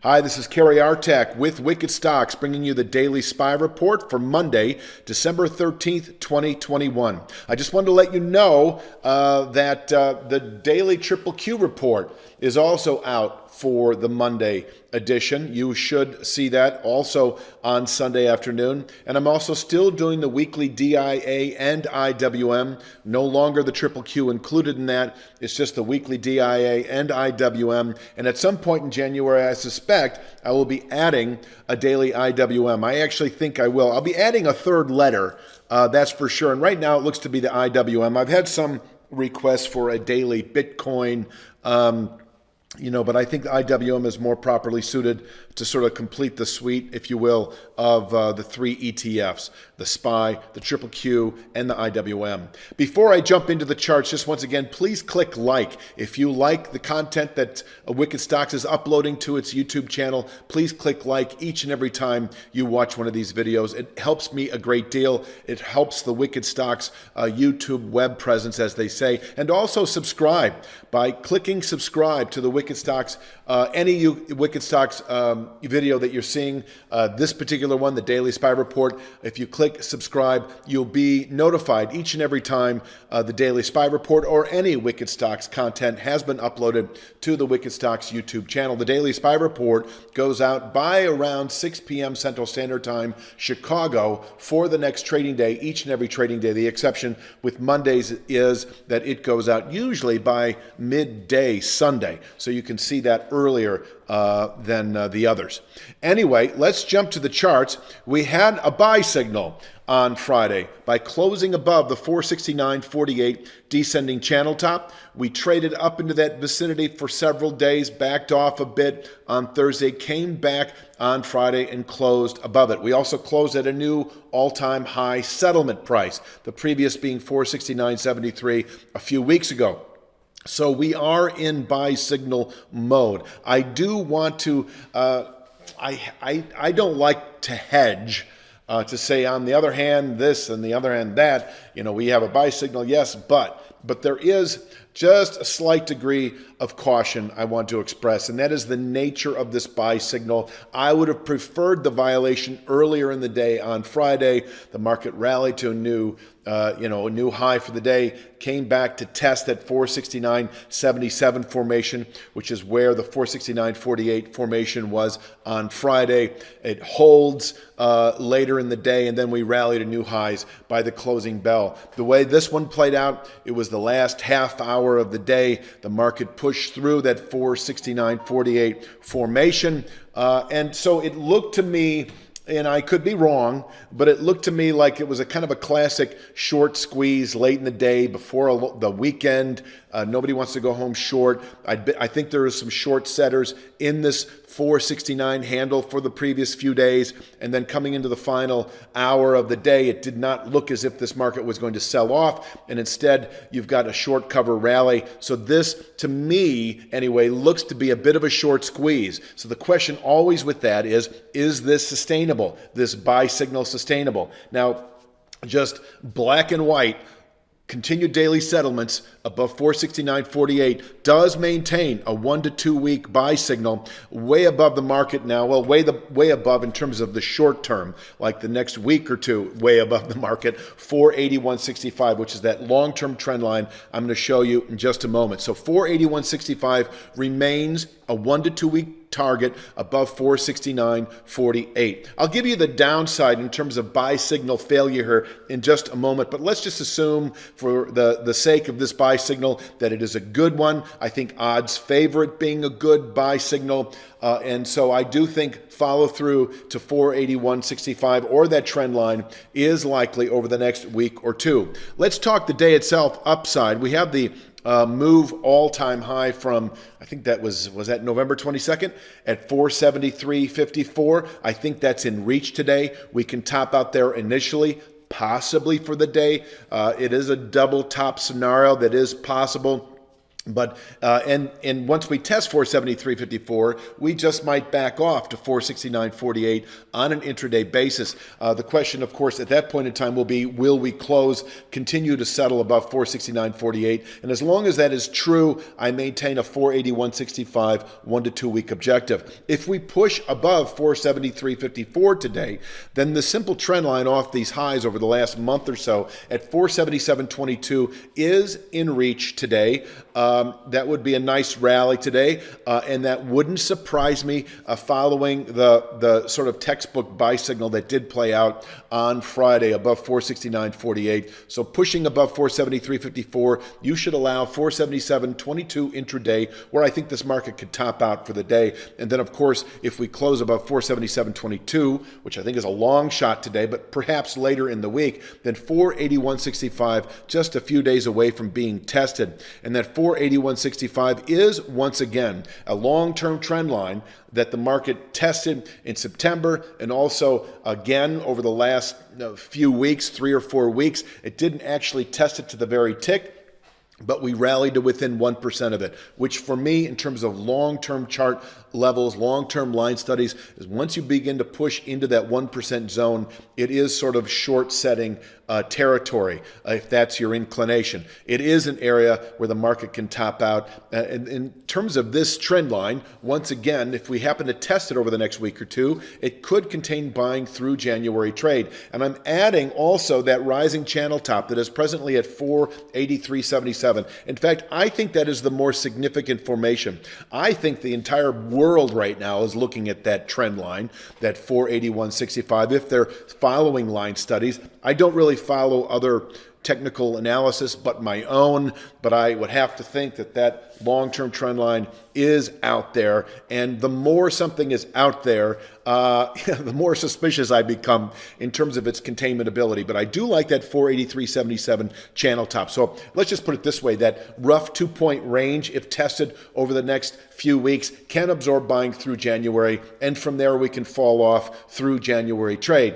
Hi, this is Kerry Artak with Wicked Stocks, bringing you the Daily SPY Report for Monday, December 13th, 2021. I just wanted to let you know that the Daily Triple Q Report is also out for the Monday edition. You should see that also on Sunday afternoon. And I'm also still doing the weekly DIA and IWM. No longer the Triple Q included in that. It's just the weekly DIA and IWM. And at some point in January, I suspect I will be adding a daily IWM. I actually think I will. I'll be adding a third letter, that's for sure. And right now it looks to be the IWM. I've had some requests for a daily Bitcoin, but I think the IWM is more properly suited to sort of complete the suite, if you will, of the three ETFs, the SPY, the Triple Q, and the IWM. Before I jump into the charts, just once again, please click like. If you like the content that Wicked Stocks is uploading to its YouTube channel, please click like each and every time you watch one of these videos. It helps me a great deal. It helps the Wicked Stocks YouTube web presence, as they say, and also subscribe by clicking subscribe to the Wicked Stocks, any Wicked Stocks video that you're seeing, this particular one, the Daily SPY Report. If you click subscribe, you'll be notified each and every time the Daily SPY Report or any Wicked Stocks content has been uploaded to the Wicked Stocks YouTube channel. The Daily SPY Report goes out by around 6 p.m. Central Standard Time, Chicago, for the next trading day, each and every trading day. The exception with Mondays is that it goes out usually by midday Sunday, so you can see that earlier than the others. Anyway, let's jump to the charts. We had a buy signal on Friday by closing above the 469.48 descending channel top. We traded up into that vicinity for several days, backed off a bit on Thursday, came back on Friday and closed above it. We also closed at a new all-time high settlement price, the previous being 469.73 a few weeks ago. So we are in buy signal mode. I do want to, I don't like to hedge, to say on the other hand this and the other hand that. We have a buy signal, yes, but there is just a slight degree of caution I want to express, and that is the nature of this buy signal. I would have preferred the violation earlier in the day on Friday. The market rallied to a new high for the day, came back to test that 469.77 formation, which is where the 469.48 formation was on Friday. It holds later in the day, and then we rallied to new highs by the closing bell. The way this one played out, it was the last half hour of the day. The market pushed through that 469.48 formation, and so it looked to me, and I could be wrong, but it looked to me like it was a kind of a classic short squeeze late in the day before the weekend. Nobody wants to go home short. I think there are some short setters in this 469 handle for the previous few days, and then coming into the final hour of the day, it did not look as if this market was going to sell off, and instead you've got a short cover rally. So this, to me anyway, looks to be a bit of a short squeeze. So the question always with that is this sustainable? This buy signal sustainable? Now, just black and white, continued daily settlements above 469.48 does maintain a 1 to 2 week buy signal way above the market now. Well, way above in terms of the short term, like the next week or two, way above the market, 481.65, which is that long-term trend line I'm going to show you in just a moment. So 481.65 remains a 1 to 2 week target above 469.48. I'll give you the downside in terms of buy signal failure here in just a moment, but let's just assume for the sake of this buy signal that it is a good one. I think odds favor it being a good buy signal, and so I do think follow through to 481.65 or that trend line is likely over the next week or two. Let's talk the day itself upside. We have the move all-time high from, I think that was that November 22nd at 473.54. I think that's in reach today. We can top out there initially, possibly for the day. It is a double top scenario that is possible. But and once we test 473.54, we just might back off to 469.48 on an intraday basis. The question, of course, at that point in time will be, will we continue to settle above 469.48? And as long as that is true, I maintain a 481.65 1 to 2 week objective. If we push above 473.54 today, then the simple trend line off these highs over the last month or so at 477.22 is in reach today. That would be a nice rally today, and that wouldn't surprise me following the sort of textbook buy signal that did play out on Friday above 469.48. So pushing above 473.54, you should allow 477.22 intraday, where I think this market could top out for the day. And then, of course, if we close above 477.22, which I think is a long shot today, but perhaps later in the week, then 481.65 just a few days away from being tested. And that 481.65 is once again a long-term trend line that the market tested in September and also again over the last few weeks, 3 or 4 weeks. It didn't actually test it to the very tick, but we rallied to within 1% of it, which for me, in terms of long-term chart levels, long-term line studies, is once you begin to push into that 1% zone, it is sort of short-setting territory, if that's your inclination. It is an area where the market can top out. In terms of this trend line, once again, if we happen to test it over the next week or two, it could contain buying through January trade. And I'm adding also that rising channel top that is presently at 483.77. In fact, I think that is the more significant formation. I think the entire world right now is looking at that trend line, that 481.65, if they're following line studies. I don't really follow other technical analysis but my own, but I would have to think that that long-term trend line is out there, and the more something is out there, the more suspicious I become in terms of its containment ability. But I do like that 483.77 channel top. So let's just put it this way, that rough 2-point range, if tested over the next few weeks, can absorb buying through January, and from there we can fall off through January trade.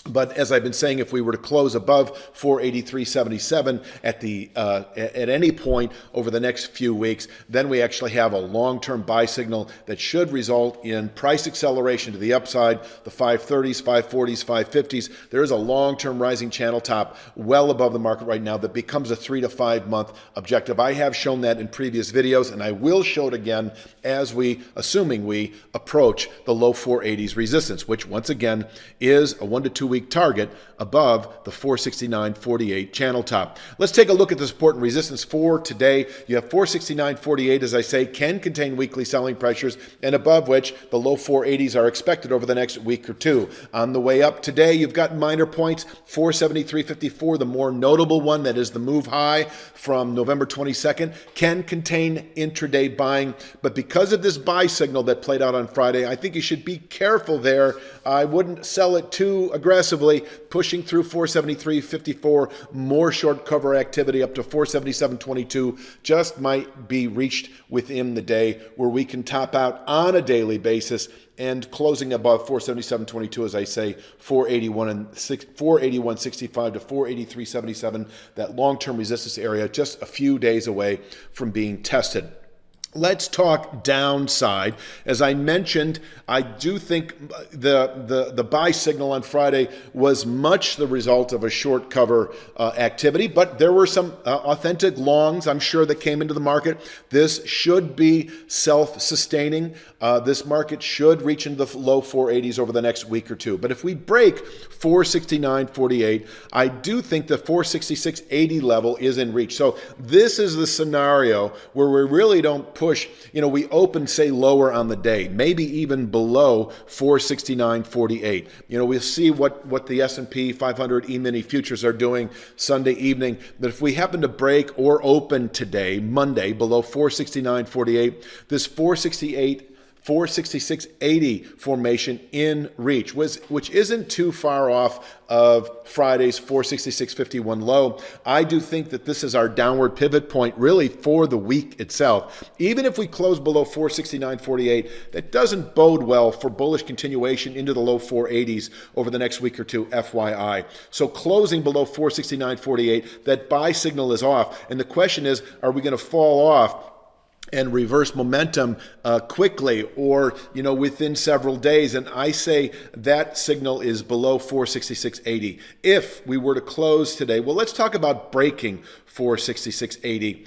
But as I've been saying, if we were to close above 483.77 at any point over the next few weeks, then we actually have a long-term buy signal that should result in price acceleration to the upside, the 530s, 540s, 550s. There is a long-term rising channel top well above the market right now that becomes a 3 to 5 month objective. I have shown that in previous videos, and I will show it again assuming we approach the low 480s resistance, which once again is a 1 to 2 week target above the 469.48 channel top. Let's take a look at the support and resistance for today. You have 469.48, as I say, can contain weekly selling pressures, and above which the low 480s are expected over the next week or two. On the way up today, you've got minor points, 473.54, the more notable one, that is the move high from November 22nd, can contain intraday buying, but because of this buy signal that played out on Friday, I think you should be careful there. I wouldn't sell it too aggressively. Pushing through 473.54, more short cover activity up to 477.22 just might be reached within the day, where we can top out on a daily basis, and closing above 477.22, as I say, 481.65 to 483.77, that long-term resistance area just a few days away from being tested. Let's talk downside. As I mentioned, I do think the buy signal on Friday was much the result of a short cover activity, but there were some authentic longs, I'm sure, that came into the market. This should be self-sustaining. This market should reach into the low 480s over the next week or two. But if we break 469.48, I do think the 466.80 level is in reach. So this is the scenario where we really don't push. We open, say, lower on the day, maybe even below 469.48. We'll see what the S&P 500 E-mini futures are doing Sunday evening. But if we happen to break or open today, Monday, below 469.48, this 468 466.80 formation in reach, which isn't too far off of Friday's 466.51 low. I do think that this is our downward pivot point really for the week itself. Even if we close below 469.48, that doesn't bode well for bullish continuation into the low 480s over the next week or two, FYI. So closing below 469.48, that buy signal is off. And the question is, are we going to fall off and reverse momentum quickly, or within several days? And I say that signal is below 466.80. If we were to close today, well, let's talk about breaking 466.80.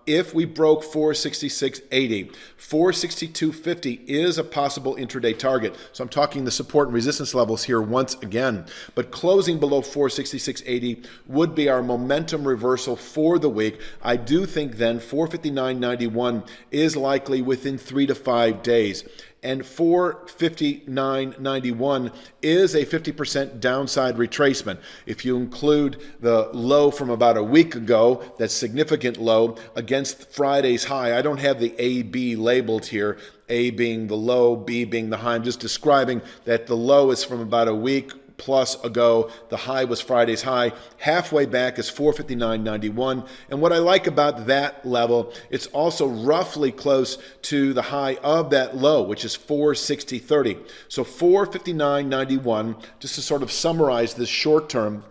If we broke 466.80, 462.50 is a possible intraday target. So I'm talking the support and resistance levels here once again. But closing below 466.80 would be our momentum reversal for the week. I do think then 459.91 is likely within 3 to 5 days. And 459.91 is a 50% downside retracement. If you include the low from about a week ago, that significant low against Friday's high, I don't have the AB labeled here, A being the low, B being the high. I'm just describing that the low is from about a week plus ago. The high was Friday's high. Halfway back is 459.91. And what I like about that level, it's also roughly close to the high of that low, which is 460.30. So 459.91, just to sort of summarize this short term,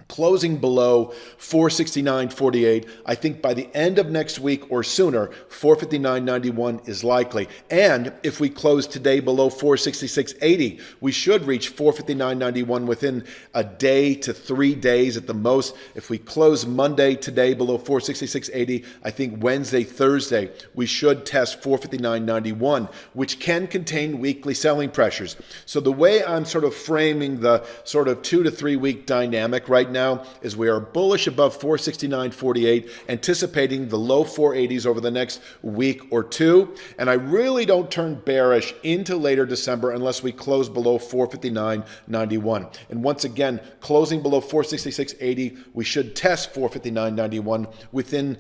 closing below 469.48, I think by the end of next week or sooner, 459.91 is likely. And if we close today below 466.80, we should reach 459.91 within a day to 3 days at the most. If we close Monday today below 466.80, I think Wednesday, Thursday, we should test 459.91, which can contain weekly selling pressures. So the way I'm sort of framing the sort of 2 to 3 week dynamic right now is we are bullish above 469.48, anticipating the low 480s over the next week or two. And I really don't turn bearish into later December unless we close below 459.91. And once again, closing below 466.80, we should test 459.91 within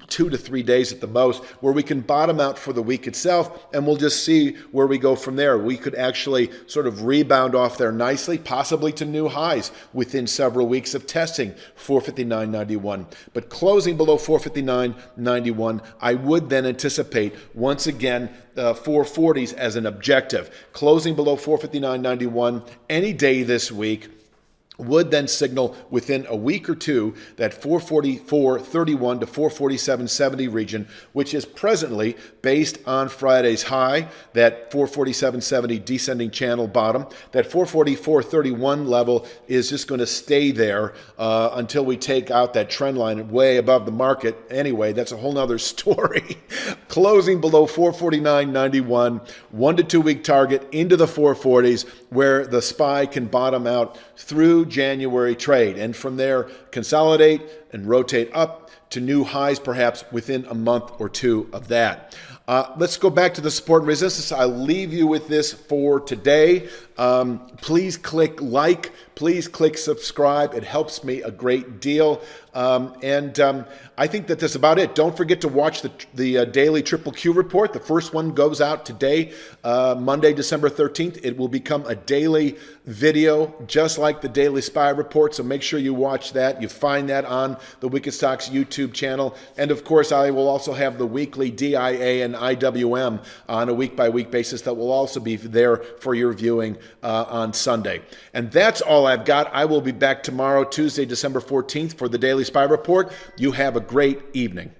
2 to 3 days at the most, where we can bottom out for the week itself, and we'll just see where we go from there. We could actually sort of rebound off there nicely, possibly to new highs within several weeks of testing 459.91. But closing below 459.91, I would then anticipate once again 440s as an objective. Closing below 459.91 any day this week would then signal within a week or two that 444.31 to 447.70 region, which is presently based on Friday's high, that 447.70 descending channel bottom. That 444.31 level is just going to stay there until we take out that trend line way above the market. Anyway, that's a whole nother story. Closing below 449.91, 1 to 2 week target into the 440s, where the SPY can bottom out through January trade, and from there consolidate and rotate up to new highs perhaps within a month or two of that. Let's go back to the support and resistance. I'll leave you with this for today. Please click like, please click subscribe. It helps me a great deal. I think that that's about it. Don't forget to watch the daily Triple Q report. The first one goes out today, Monday, December 13th. It will become a daily video, just like the daily SPY report. So make sure you watch that. You find that on the Wicked Stocks YouTube channel. And of course, I will also have the weekly DIA and IWM on a week-by-week basis that will also be there for your viewing on Sunday. And that's all I've got. I will be back tomorrow, Tuesday, December 14th, for the daily SPY report. You have a great evening.